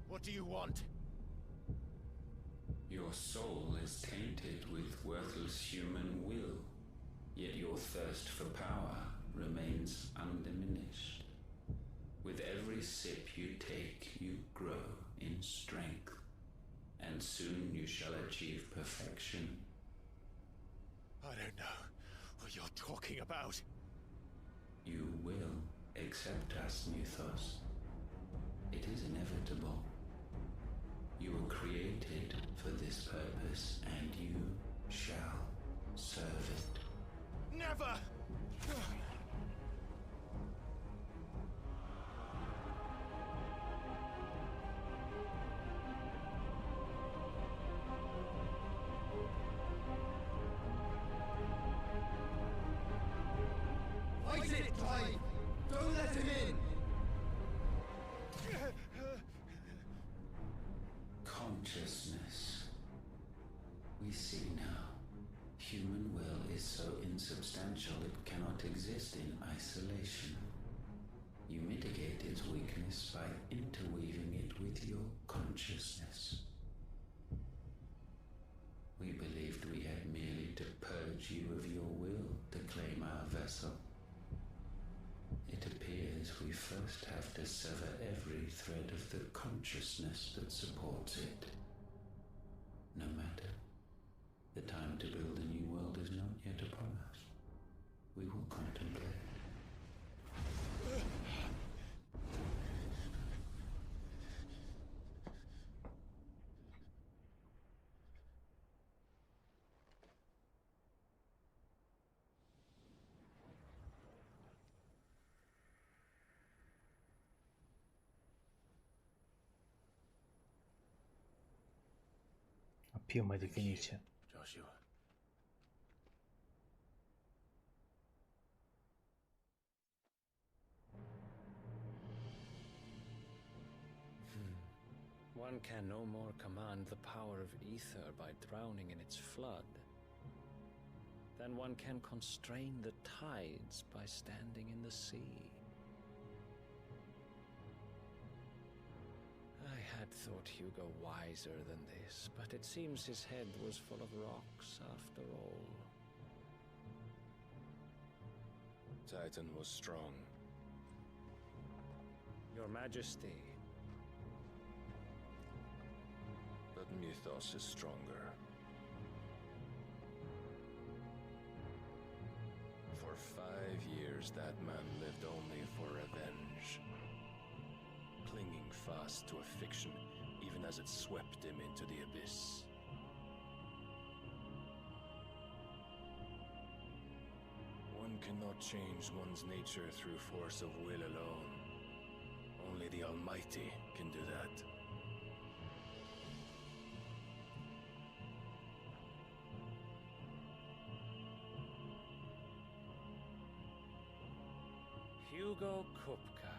What do you want? Your soul is tainted with worthless human will, yet your thirst for power remains undiminished. With every sip you take, you grow in strength, and soon you shall achieve perfection. I don't know what you're talking about. You will accept us, Mythos. It is inevitable. You were created for this purpose, and you shall serve it. Never! Fight it, Clive! Don't let him in! Consciousness. We see now. Human will is so insubstantial it cannot exist in isolation. You mitigate its weakness by interweaving it with your consciousness. We believed we had merely to purge you of your will to claim our vessel. It appears we first have to sever every thread of the consciousness that supports it. No matter, the time to build a new world is not yet upon us. We will contemplate. A piuma definiție. Joshua. One can no more command the power of ether by drowning in its flood than one can constrain the tides by standing in the sea. I had thought Hugo wiser than this, but it seems his head was full of rocks after all. Titan was strong. Your Majesty. But Mythos is stronger. For 5 years, that man lived only for revenge. Clinging fast to a fiction, even as it swept him into the abyss. One cannot change one's nature through force of will alone. Only the Almighty can do that. Hugo Kupka,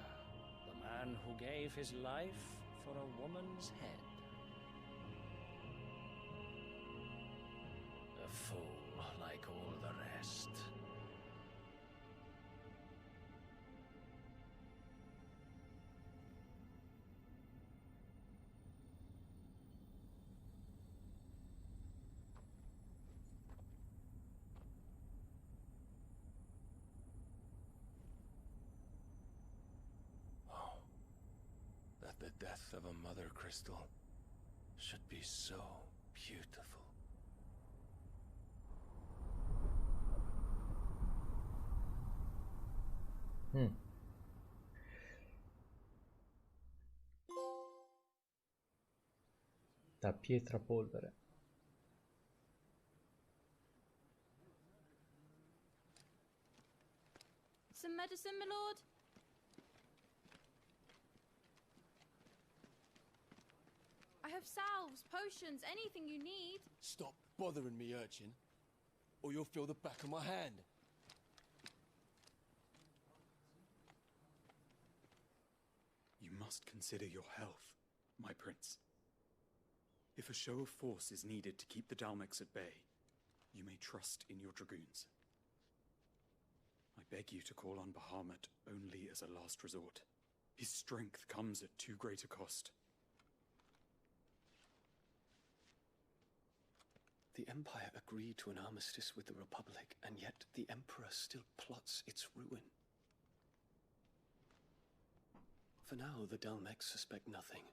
the man who gave his life for a woman's head. A fool like all the rest. The death of a mother crystal should be so beautiful. Da pietra polvere. Some medicine, my lord? I have salves, potions, anything you need. Stop bothering me, urchin, or you'll feel the back of my hand. You must consider your health, my prince. If a show of force is needed to keep the Dalmex at bay, you may trust in your dragoons. I beg you to call on Bahamut only as a last resort. His strength comes at too great a cost. The Empire agreed to an armistice with the Republic, and yet the Emperor still plots its ruin. For now, the Dalmex suspect nothing,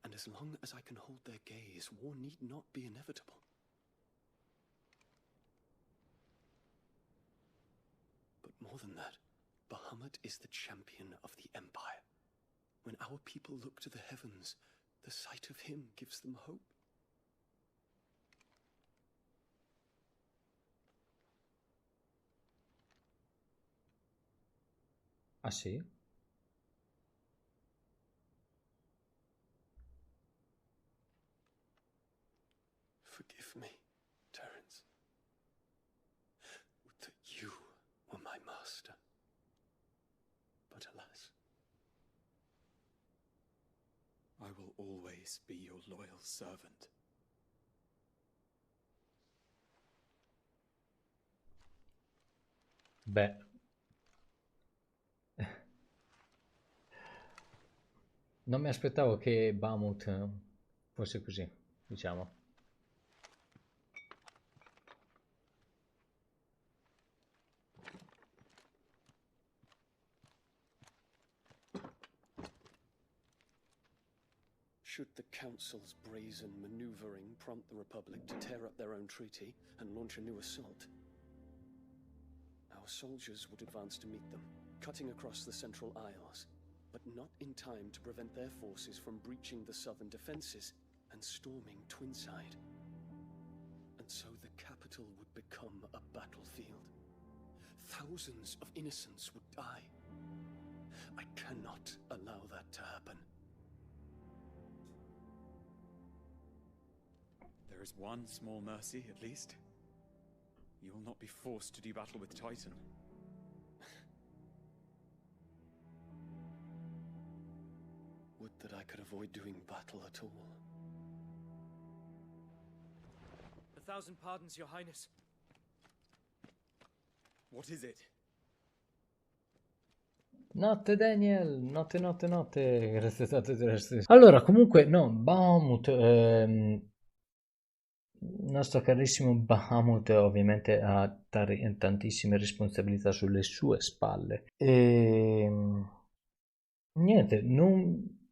and as long as I can hold their gaze, war need not be inevitable. But more than that, Bahamut is the champion of the Empire. When our people look to the heavens, the sight of him gives them hope. Ah sì? Forgive me, Terence. Would that you were my master. But alas. I will always be your loyal servant. Beh. Non mi aspettavo che Bahamut fosse così, diciamo. Should the Council's brazen maneuvering prompt the Republic to tear up their own treaty and launch a new assault, our soldiers would advance to meet them, cutting across the Central Isles, but not in time to prevent their forces from breaching the southern defenses and storming Twinside. And so the capital would become a battlefield. Thousands of innocents would die. I cannot allow that to happen. There is one small mercy, at least. You will not be forced to do battle with Titan. Would that I could avoid doing battle at all. 1,000 pardons, Your Highness. What is it? Notte Daniel, notte notte notte, grazie tante delle stesse. Allora, comunque, no, Bahamut, il nostro carissimo Bahamut ovviamente ha tantissime responsabilità sulle sue spalle. E niente,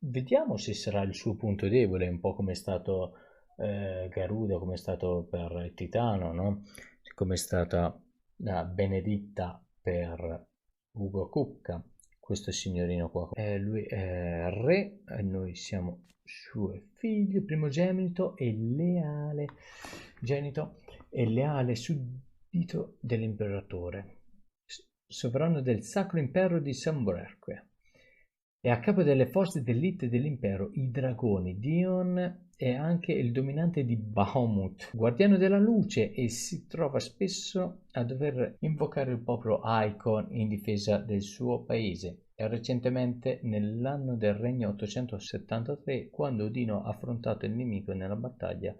vediamo se sarà il suo punto debole, un po' come è stato Garuda, come è stato per Titano, no? Come è stata la Beneditta per Ugo Cucca, questo signorino qua. Lui è re, e noi siamo suo figlio primogenito e leale suddito dell'imperatore, sovrano del Sacro Impero di Samburque, e a capo delle forze d'élite dell'impero i dragoni. Dion è anche il dominante di Bahamut, guardiano della luce, e si trova spesso a dover invocare il popolo Icon in difesa del suo paese. E recentemente, nell'anno del regno 873, quando Odino ha affrontato il nemico nella battaglia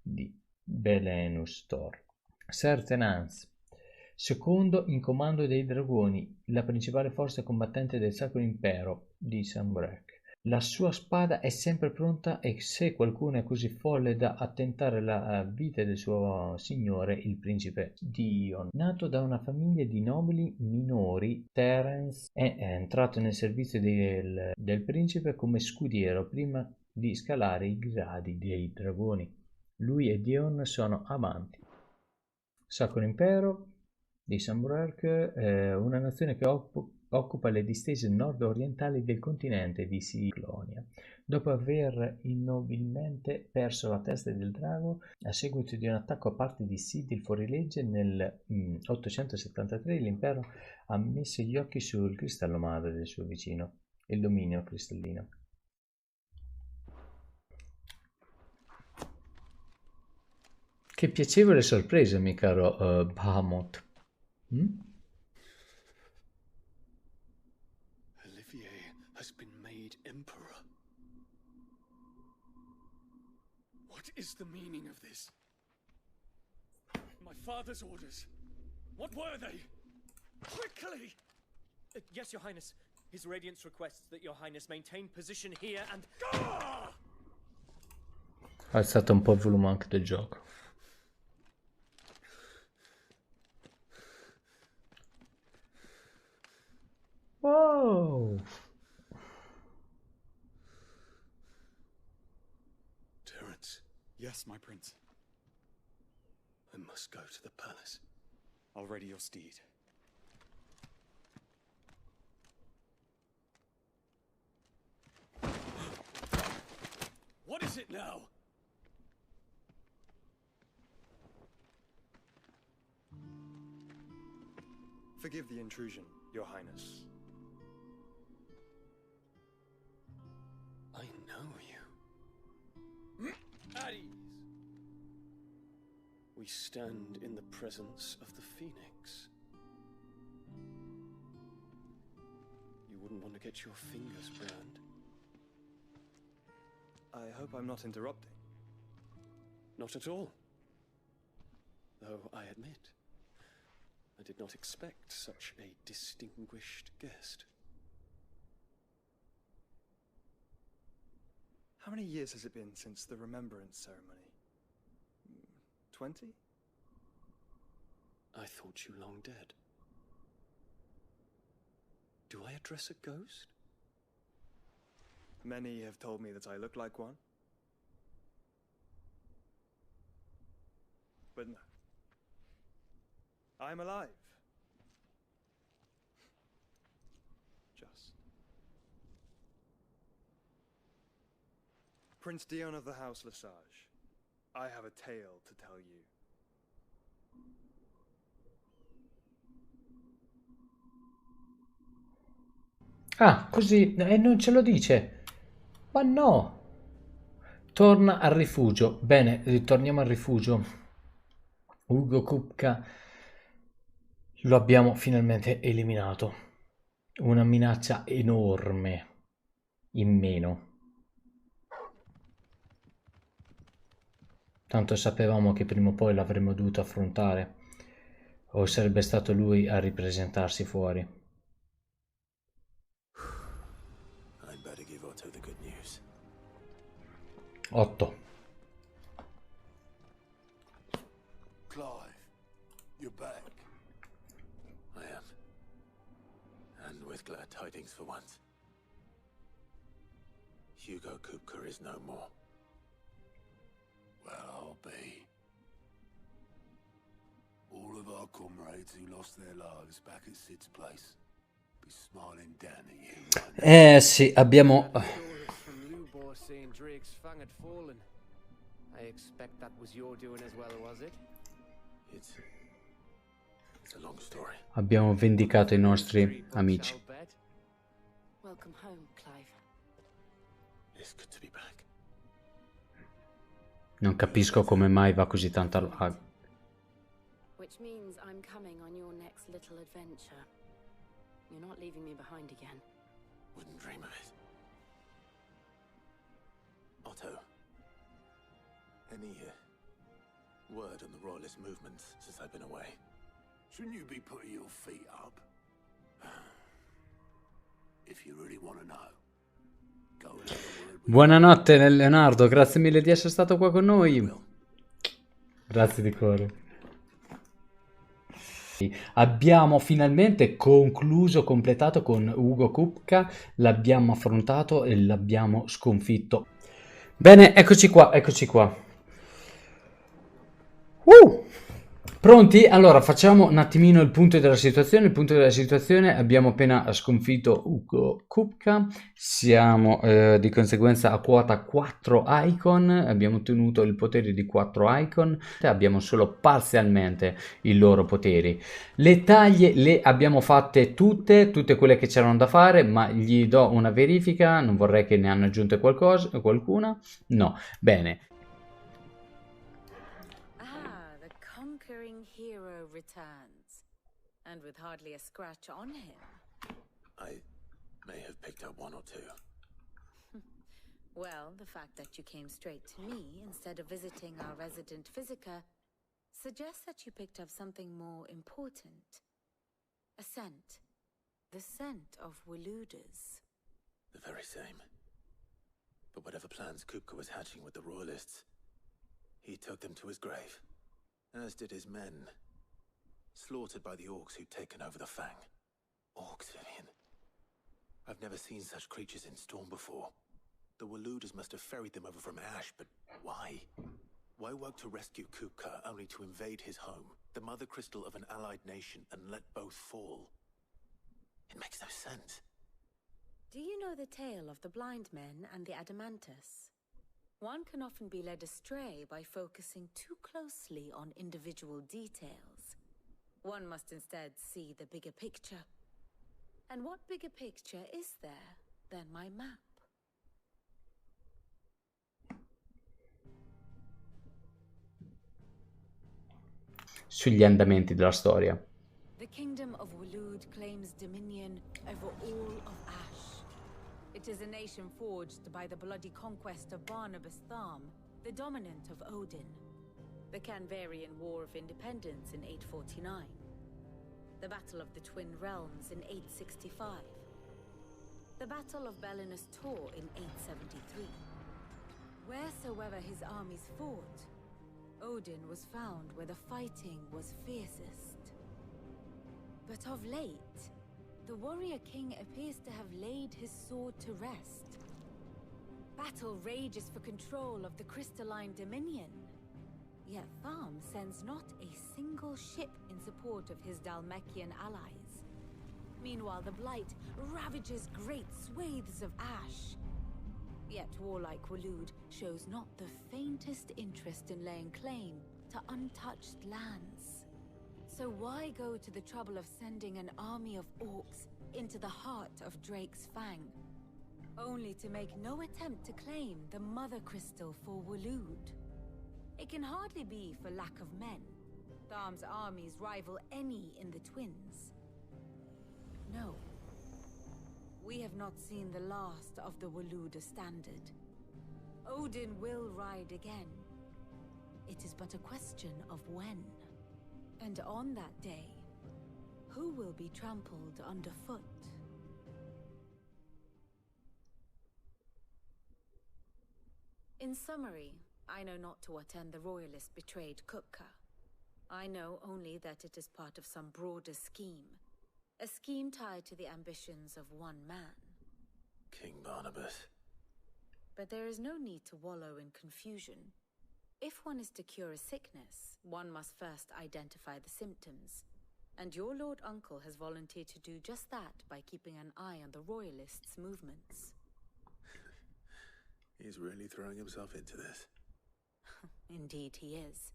di Belenustor. Ser Tenance, secondo in comando dei dragoni, la principale forza combattente del Sacro Impero di Samburque. La sua spada è sempre pronta, e se qualcuno è così folle da attentare la vita del suo signore, il principe Dion, nato da una famiglia di nobili minori, Terence è entrato nel servizio del principe come scudiero prima di scalare i gradi dei dragoni. Lui e Dion sono amanti. Sacro Impero di Samburque, una nazione che occupa le distese nord-orientali del continente di Ciclonia. Dopo aver innobilmente perso la testa del drago a seguito di un attacco a parte di Sid il fuorilegge nel 873, l'impero ha messo gli occhi sul cristallo madre del suo vicino, il dominio cristallino. Che piacevole sorpresa, mio caro Bahamut. Olivier has been made emperor. What is the meaning of this? My father's orders. What were they? Quickly! Yes, Your Highness. His Radiance requests that Your Highness maintain position here and... Ha alzato un po' il volume anche del gioco. Wow! Terence, Yes, my prince. I must go to the palace. I'll ready your steed. What is it now? Forgive the intrusion, Your Highness. I know you. At ease. We stand in the presence of the Phoenix. You wouldn't want to get your fingers burned. I hope I'm not interrupting. Not at all. Though I admit, I did not expect such a distinguished guest. How many years has it been since the Remembrance Ceremony? 20? I thought you long dead. Do I address a ghost? Many have told me that I look like one. But no. I'm alive. Just. Prince Dion of the House Lesage, I have a tale to tell you. Ah, così, e non ce lo dice. Ma no. Torna al rifugio. Bene, ritorniamo al rifugio. Ugo Kupka lo abbiamo finalmente eliminato. Una minaccia enorme in meno. Tanto sapevamo che prima o poi l'avremmo dovuto affrontare. O sarebbe stato lui a ripresentarsi fuori. I'd better give Otto the good news. 8. Clive, you're back. I am. And with glad tidings for once. Hugo Kupka is no more. Well, I'll be. All of our comrades who lost their lives back at Sid's place be smiling down at you right now. Sì, abbiamo... I expect that was your doing as well, was it? It's a long story. Abbiamo vendicato i nostri amici. Welcome home, Clive. It's good to be back. Non capisco come mai va così tanto a lag. Which means I'm coming on your next little adventure. You're not leaving me behind again. Wouldn't dream of it. Otto, any word on the royalist movement since I've been away? Shouldn't you be putting your feet up? If you really want to know. Buonanotte Leonardo, grazie mille di essere stato qua con noi. Grazie di cuore. Abbiamo finalmente concluso, completato con Ugo Kupka, l'abbiamo affrontato e l'abbiamo sconfitto. Bene, eccoci qua, eccoci qua. Pronti? Allora, facciamo un attimino il punto della situazione. Il punto della situazione: abbiamo appena sconfitto Ugo Kupka, siamo di conseguenza a quota 4 icon, abbiamo ottenuto il potere di 4 icon, abbiamo solo parzialmente i loro poteri. Le taglie le abbiamo fatte tutte quelle che c'erano da fare, ma gli do una verifica, non vorrei che ne hanno aggiunte qualcuna. No, bene. Hero returns, and with hardly a scratch on him. I may have picked up one or two. Well, the fact that you came straight to me instead of visiting our resident physiker suggests that you picked up something more important. A scent. The scent of Waludas. The very same. But whatever plans Kupka was hatching with the Royalists, he took them to his grave, as did his men, slaughtered by the orcs who'd taken over the Fang. Orcs, Vivian. I've never seen such creatures in Storm before. The Waludas must have ferried them over from Ash, but why? Why work to rescue Kupka only to invade his home, the mother crystal of an allied nation, and let both fall? It makes no sense. Do you know the tale of the blind men and the Adamantus? One can often be led astray by focusing too closely on individual details. One must instead see the bigger picture. And what bigger picture is there than my map? Sugli andamenti della storia. The kingdom of Walud claims dominion over all of Ash. It is a nation forged by the bloody conquest of Barnabas Tharm, the dominant of Odin. The Canvarian War of Independence in 849. The Battle of the Twin Realms in 865. The Battle of Belinus Tor in 873. Wheresoever his armies fought, Odin was found where the fighting was fiercest. But of late, the warrior king appears to have laid his sword to rest. Battle rages for control of the crystalline dominion. Yet Tharm sends not a single ship in support of his Dhalmekian allies. Meanwhile, the Blight ravages great swathes of Ash. Yet warlike Walud shows not the faintest interest in laying claim to untouched lands. So why go to the trouble of sending an army of orcs into the heart of Drake's Fang, only to make no attempt to claim the Mother Crystal for Walud? It can hardly be for lack of men. Tharm's armies rival any in the Twins. No. We have not seen the last of the Waluda standard. Odin will ride again. It is but a question of when. And on that day, who will be trampled underfoot? In summary, I know not to what end the Royalists betrayed Kupka. I know only that it is part of some broader scheme. A scheme tied to the ambitions of one man. King Barnabas. But there is no need to wallow in confusion. If one is to cure a sickness, one must first identify the symptoms. And your Lord Uncle has volunteered to do just that by keeping an eye on the Royalists' movements. He's really throwing himself into this. Indeed he is.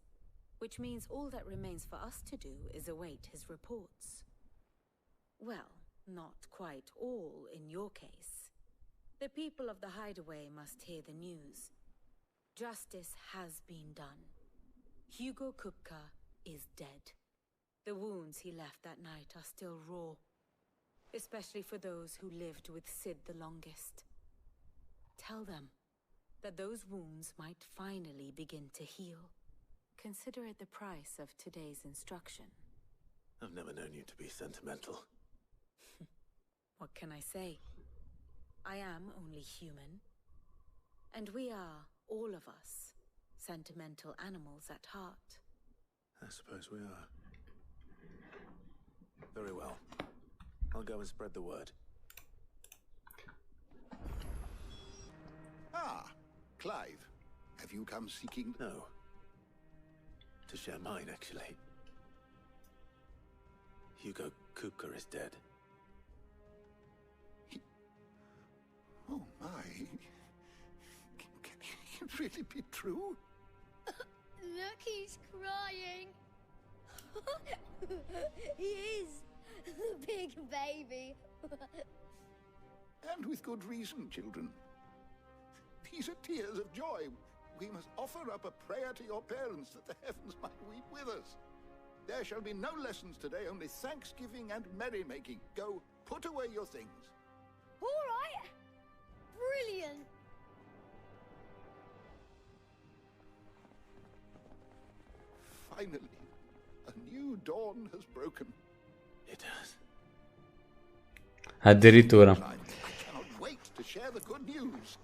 Which means all that remains for us to do is await his reports. Well, not quite all in your case. The people of the Hideaway must hear the news. Justice has been done. Hugo Kupka is dead. The wounds he left that night are still raw, especially for those who lived with Sid the longest. Tell them that those wounds might finally begin to heal. Consider it the price of today's instruction. I've never known you to be sentimental. What can I say? I am only human. And we are, all of us, sentimental animals at heart. I suppose we are. Very well. I'll go and spread the word. Ah, Clive. Have you come seeking... No. To share mine, actually. Hugo Kupka is dead. Oh, my. Can it really be true? Look, he's crying. He is. The big baby. And with good reason, children. These are tears of joy. We must offer up a prayer to your parents that the heavens might weep with us. There shall be no lessons today, only thanksgiving and merrymaking. Go, put away your things. All right. Brilliant. Finally, a new dawn has broken. It has. Addirittura. I cannot wait to share the good news.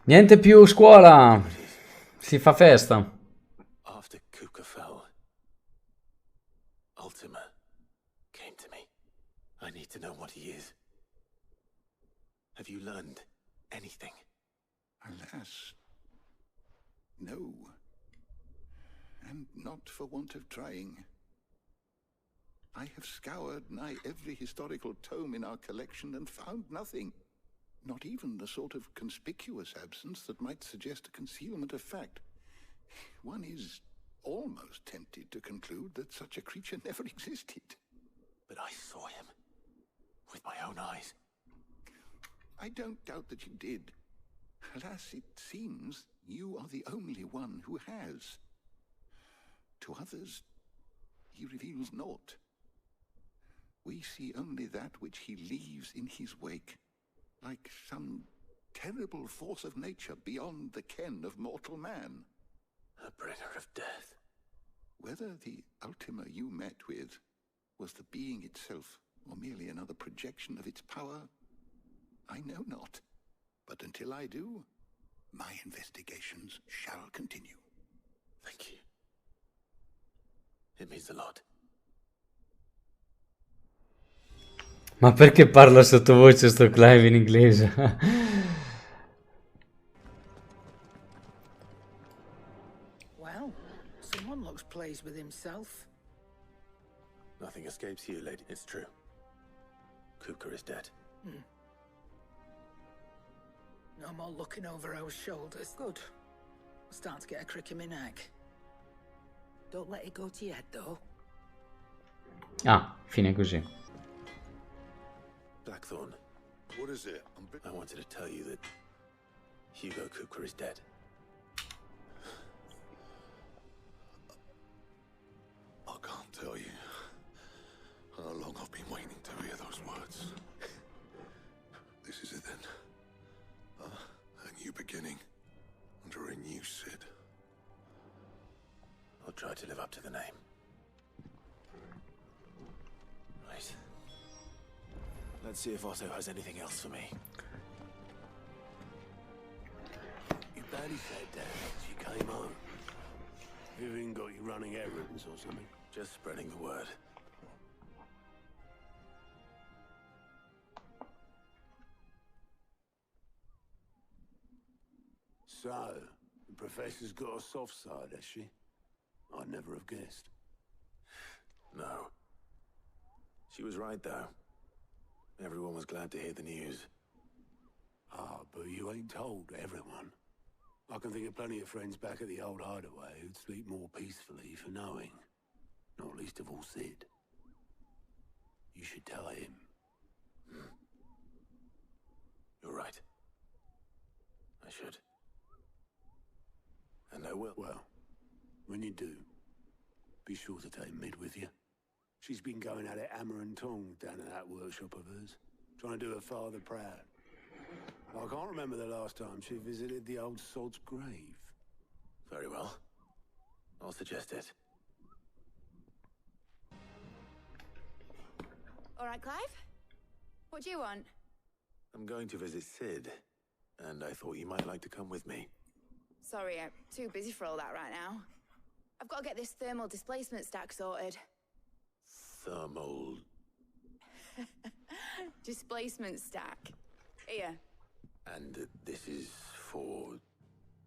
Niente più scuola. Si fa festa. After Kuka fell, Ultima came to me. I need to know what he is. Have you learned anything? Alas, no. And not for want of trying. I have scoured nigh every historical tome in our collection and found nothing. Not even the sort of conspicuous absence that might suggest a concealment of fact. One is almost tempted to conclude that such a creature never existed. But I saw him with my own eyes. I don't doubt that you did. Alas, it seems you are the only one who has. To others, he reveals naught. We see only that which he leaves in his wake, like some terrible force of nature beyond the ken of mortal man. A bringer of death. Whether the Ultima you met with was the being itself, or merely another projection of its power, I know not. But until I do, my investigations shall continue. Thank you. It means a lot. Ma perché parla sottovoce sto Clive in inglese? Well, someone looks pleased with himself. Nothing escapes you, lady. It's true. Kuka is dead. No more looking over our shoulders. Good. I'm starting to get a crick in my neck. Don't let it go to your head, though. Ah, fine così. Blackthorn. What is it? I wanted to tell you that Hugo Kuka is dead. I can't tell you how long I've been waiting to hear those words. This is it then. A new beginning under a new Sid. I'll try to live up to the name. Right. Let's see if Otto has anything else for me. You barely sat down as you came home. Vivian got you running errands or something? Just spreading the word. So, the professor's got a soft side, has she? I'd never have guessed. No. She was right, though. Everyone was glad to hear the news. Ah, but you ain't told everyone. I can think of plenty of friends back at the old hideaway who'd sleep more peacefully for knowing. Not least of all Sid. You should tell him. You're right. I should. And I will. Well, when you do, be sure to take Mid with you. She's been going at it hammer and tongs down at that workshop of hers, trying to do her father proud. I can't remember the last time she visited the old sod's grave. Very well. I'll suggest it. All right, Clive? What do you want? I'm going to visit Sid, and I thought you might like to come with me. Sorry, I'm too busy for all that right now. I've got to get this thermal displacement stack sorted. Thermal... Displacement stack. Here. And this is for...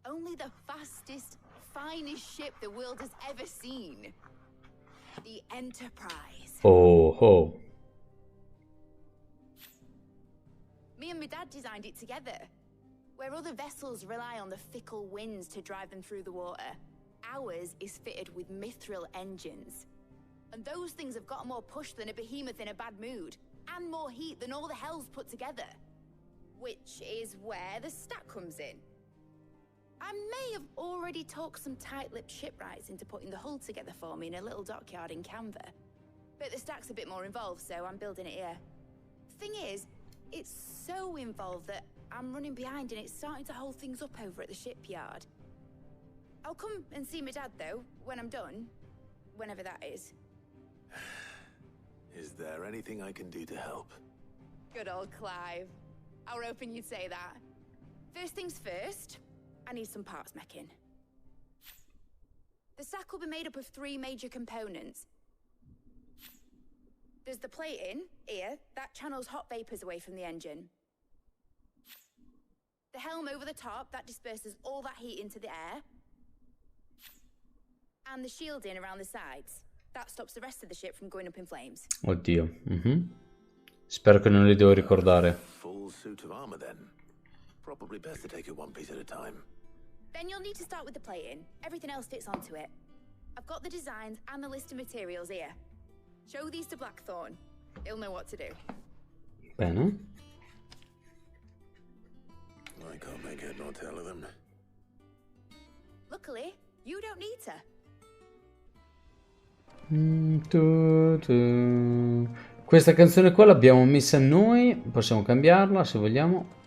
Only the fastest, finest ship the world has ever seen. The Enterprise. Oh, ho. Me and my dad designed it together. Where other vessels rely on the fickle winds to drive them through the water, ours is fitted with mithril engines. And those things have got more push than a behemoth in a bad mood, and more heat than all the hells put together. Which is where the stack comes in. I may have already talked some tight-lipped shipwrights into putting the hull together for me in a little dockyard in Canva. But the stack's a bit more involved, so I'm building it here. Thing is, it's so involved that I'm running behind and it's starting to hold things up over at the shipyard. I'll come and see my dad, though, when I'm done. Whenever that is. Is there anything I can do to help? Good old Clive. I were hoping you'd say that. First things first, I need some parts making. The sack will be made up of 3 major components. There's the plating, here, that channels hot vapors away from the engine. The helm over the top, that disperses all that heat into the air. And the shielding around the sides. That stops the rest of the ship from going up in flames. Oddio. Spero che non li devo ricordare. Full suit of armor then. Probably best to take it one piece at a time. Then you'll need to start with the plating. Everything else fits onto it. I've got the designs and the list of materials here. Show these to Blackthorn. He'll know what to do. Bene. I can't make head nor tail of them. Luckily, you don't need to. Questa canzone qua l'abbiamo messa noi. Possiamo cambiarla se vogliamo.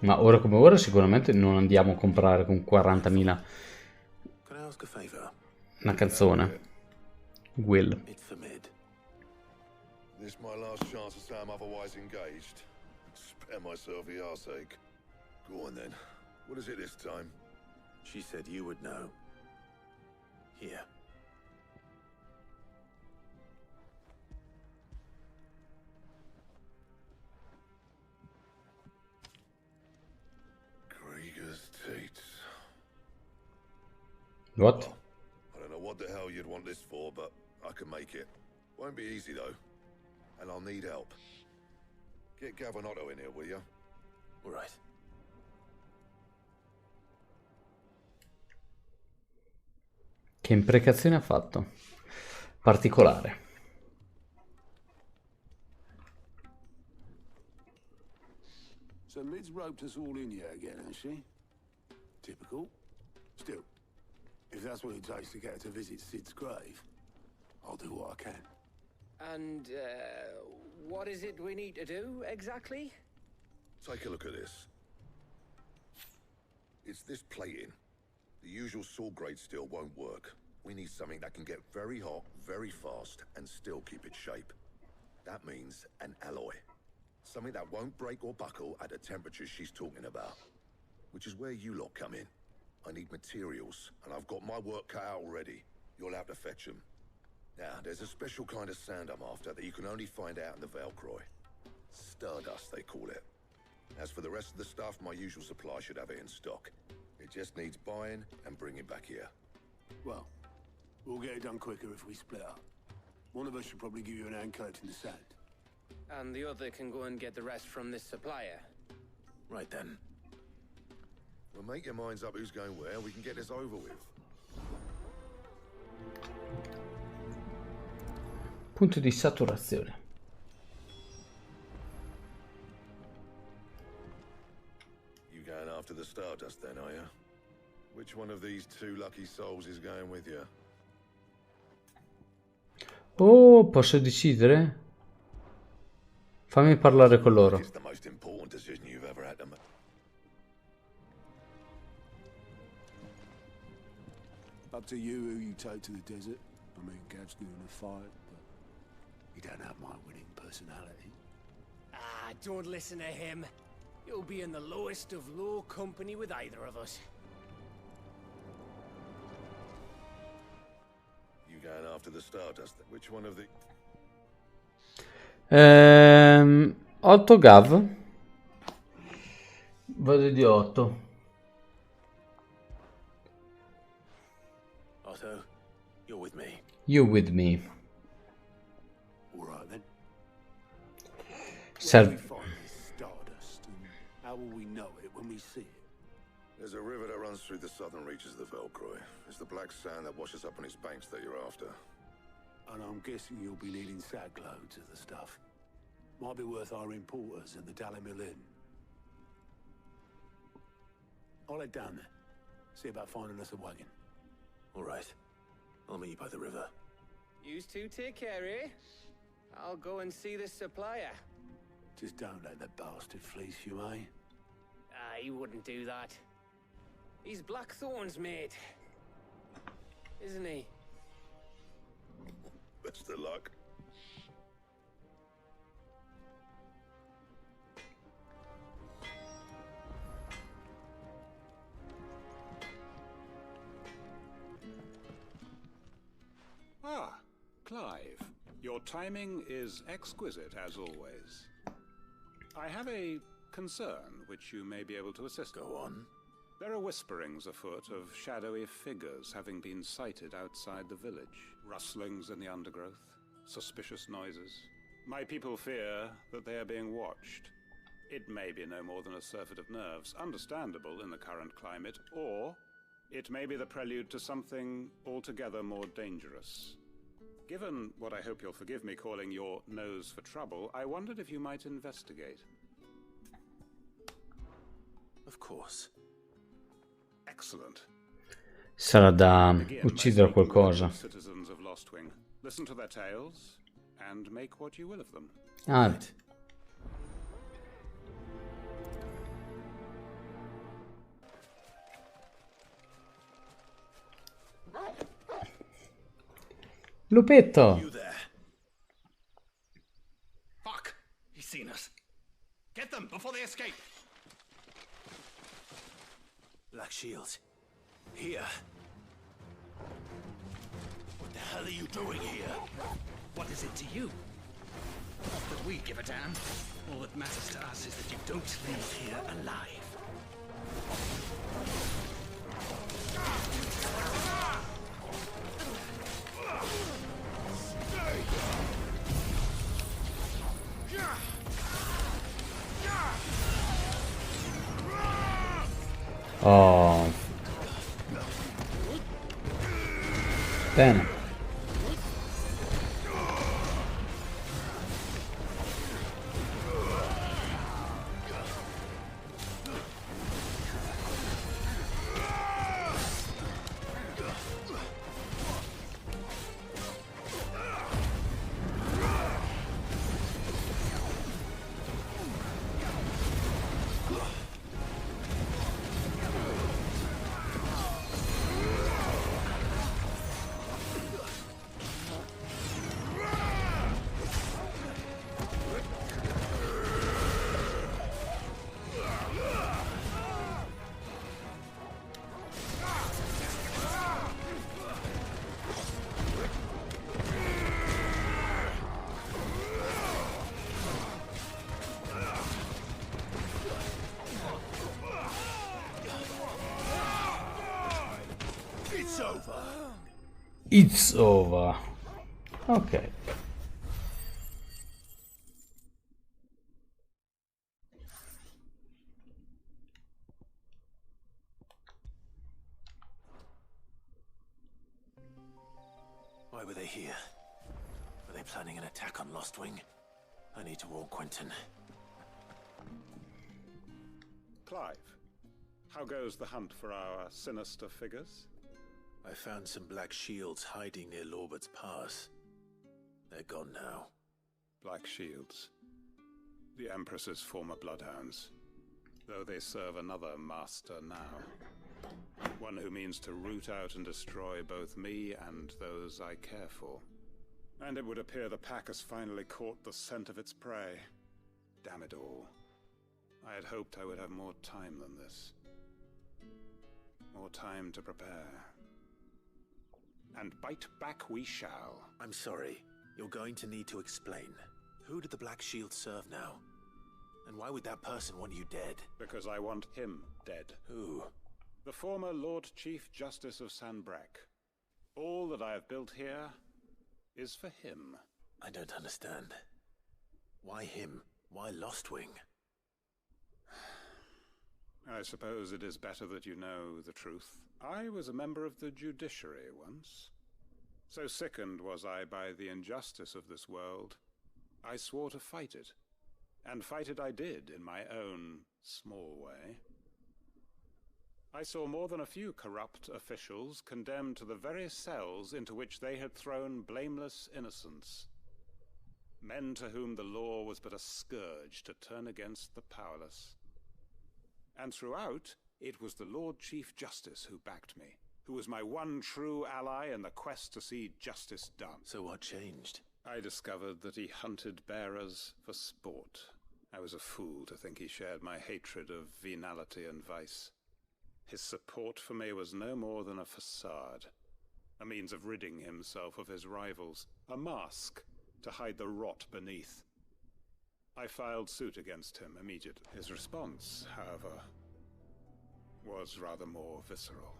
Ma ora come ora sicuramente non andiamo a comprare con 40.000 una canzone. Will. This my last chance to say I'm otherwise engaged. Spare myself the arseache. Go on then. What is it this time? She said you would know. Here. Krieger's teats. What? I don't know what the hell you'd want this for, but I can make it. Won't be easy though. And I'll need help. Get Gavonotto in here, will you? All right. Che imprecazione ha fatto? Particolare. So Mid's roped us all in here again, has she? Typical. Still, if that's what it takes to get her to visit Sid's grave, I'll do what I can. And, what is it we need to do, exactly? Take a look at this. It's this plating. The usual saw grade steel won't work. We need something that can get very hot, very fast, and still keep its shape. That means an alloy. Something that won't break or buckle at the temperatures she's talking about. Which is where you lot come in. I need materials, and I've got my work cut out already. You'll have to fetch them. Now, there's a special kind of sand I'm after that you can only find out in the Valcroy. Stardust, they call it. As for the rest of the stuff, my usual supply should have it in stock. It just needs buying and bringing back here. Well, we'll get it done quicker if we split up. One of us should probably give you an hand collecting the sand. And the other can go and get the rest from this supplier. Right then. Well, make your minds up who's going where, and we can get this over with. Punto di saturazione. You going after the Stardust then, are you? Which one of these 2 lucky souls is going with you? Oh, posso decidere? Fammi parlare con loro. It's the most important decision you've ever had to make. Up to you who you take to the desert. I mean, Gav's good in a fight, but he don't have my winning personality. Ah, don't listen to him. You'll be in the lowest of low company with either of us. You going after the Stardust? Which one of the... 8 Gav. Vado di 8. Otto, you're with me. You with me. All right then. Serve. Where do we find this Stardust, and how will we know it when we see it? There's a river that runs through the southern reaches of the Valcroy. It's the black sand that washes up on its banks that you're after. And I'm guessing you'll be needing sackloads of the stuff. Might be worth our importers at the Dalimil Inn. I'll head down there. See about finding us a wagon. All right. I'll meet you by the river. You two take care, eh? I'll go and see this supplier. Just don't let the bastard fleece you, eh? He wouldn't do that. He's Blackthorn's mate. Isn't he? Best of luck. Ah, Clive. Your timing is exquisite, as always. I have a concern which you may be able to assist. Go on. There are whisperings afoot of shadowy figures having been sighted outside the village. Rustlings in the undergrowth, suspicious noises. My people fear that they are being watched. It may be no more than a surfeit of nerves, understandable in the current climate, or it may be the prelude to something altogether more dangerous. Given what I hope you'll forgive me calling your nose for trouble, I wondered if you might investigate. Of course. Excellent. Sarà da uccidere qualcosa. Citizens of Lostwing, listen to their tales and make what you will of them. Ah. Right. Lupetto! You there? Fuck! He's seen us. Get them before they escape. Black Shields. Here. What the hell are you doing here? What is it to you? Not that we give a damn. All that matters to us is that you don't leave here alive. Oh. Bene. It's over. Ok. Why were they here? Were they planning an attack on Lostwing? I need to warn Quentin. Clive, how goes the hunt for our sinister figures? I found some Black Shields hiding near Lorbert's Pass. They're gone now. Black Shields. The Empress's former bloodhounds. Though they serve another master now. One who means to root out and destroy both me and those I care for. And it would appear the pack has finally caught the scent of its prey. Damn it all. I had hoped I would have more time than this. More time to prepare. And bite back we shall. I'm sorry. You're going to need to explain. Who did the Black Shield serve now? And why would that person want you dead? Because I want him dead. Who? The former Lord Chief Justice of Sanbreque. All that I have built here is for him. I don't understand. Why him? Why Lostwing? I suppose it is better that you know the truth. I was a member of the judiciary once. So sickened was I by the injustice of this world, I swore to fight it. And fight it I did in my own small way. I saw more than a few corrupt officials condemned to the very cells into which they had thrown blameless innocents. Men to whom the law was but a scourge to turn against the powerless. And throughout, it was the Lord Chief Justice who backed me, who was my one true ally in the quest to see justice done. So what changed? I discovered that he hunted bearers for sport. I was a fool to think he shared my hatred of venality and vice. His support for me was no more than a facade. a means of ridding himself of his rivals, a mask to hide the rot beneath. I filed suit against him immediately. His response, however, was rather more visceral.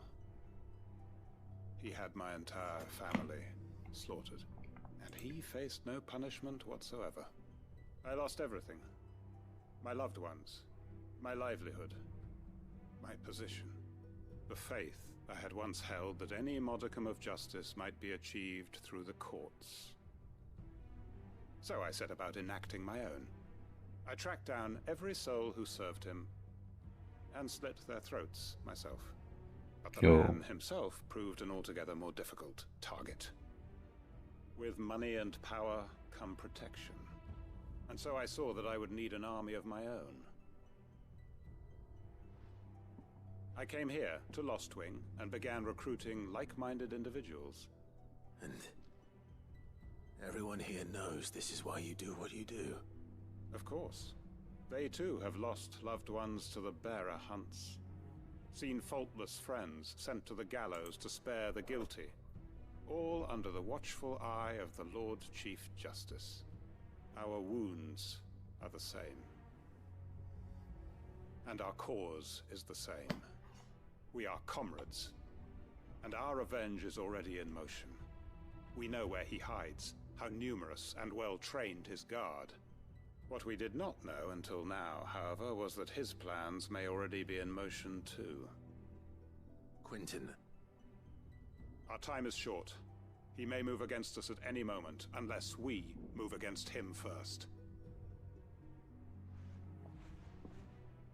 He had my entire family slaughtered, and he faced no punishment whatsoever. I lost everything. My loved ones, my livelihood, my position, the faith I had once held that any modicum of justice might be achieved through the courts. So I set about enacting my own. I tracked down every soul who served him and slit their throats myself. But the man himself proved an altogether more difficult target. With money and power come protection. And so I saw that I would need an army of my own. I came here to Lostwing and began recruiting like-minded individuals. And everyone here knows this is why you do what you do. Of course. They too have lost loved ones to the bearer hunts. Seen faultless friends sent to the gallows to spare the guilty. All under the watchful eye of the Lord Chief Justice. Our wounds are the same. And our cause is the same. We are comrades. And our revenge is already in motion. We know where he hides, how numerous and well-trained his guard. What we did not know until now, however, was that his plans may already be in motion too. Quentin. Our time is short. He may move against us at any moment, unless we move against him first.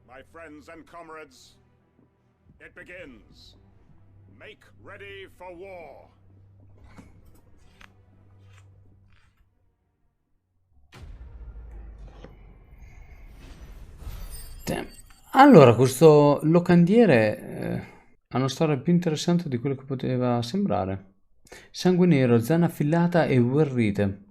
My friends and comrades, it begins. Make ready for war. Allora, questo locandiere ha una storia più interessante di quello che poteva sembrare. Sangue nero, zanna affilata e guerrite.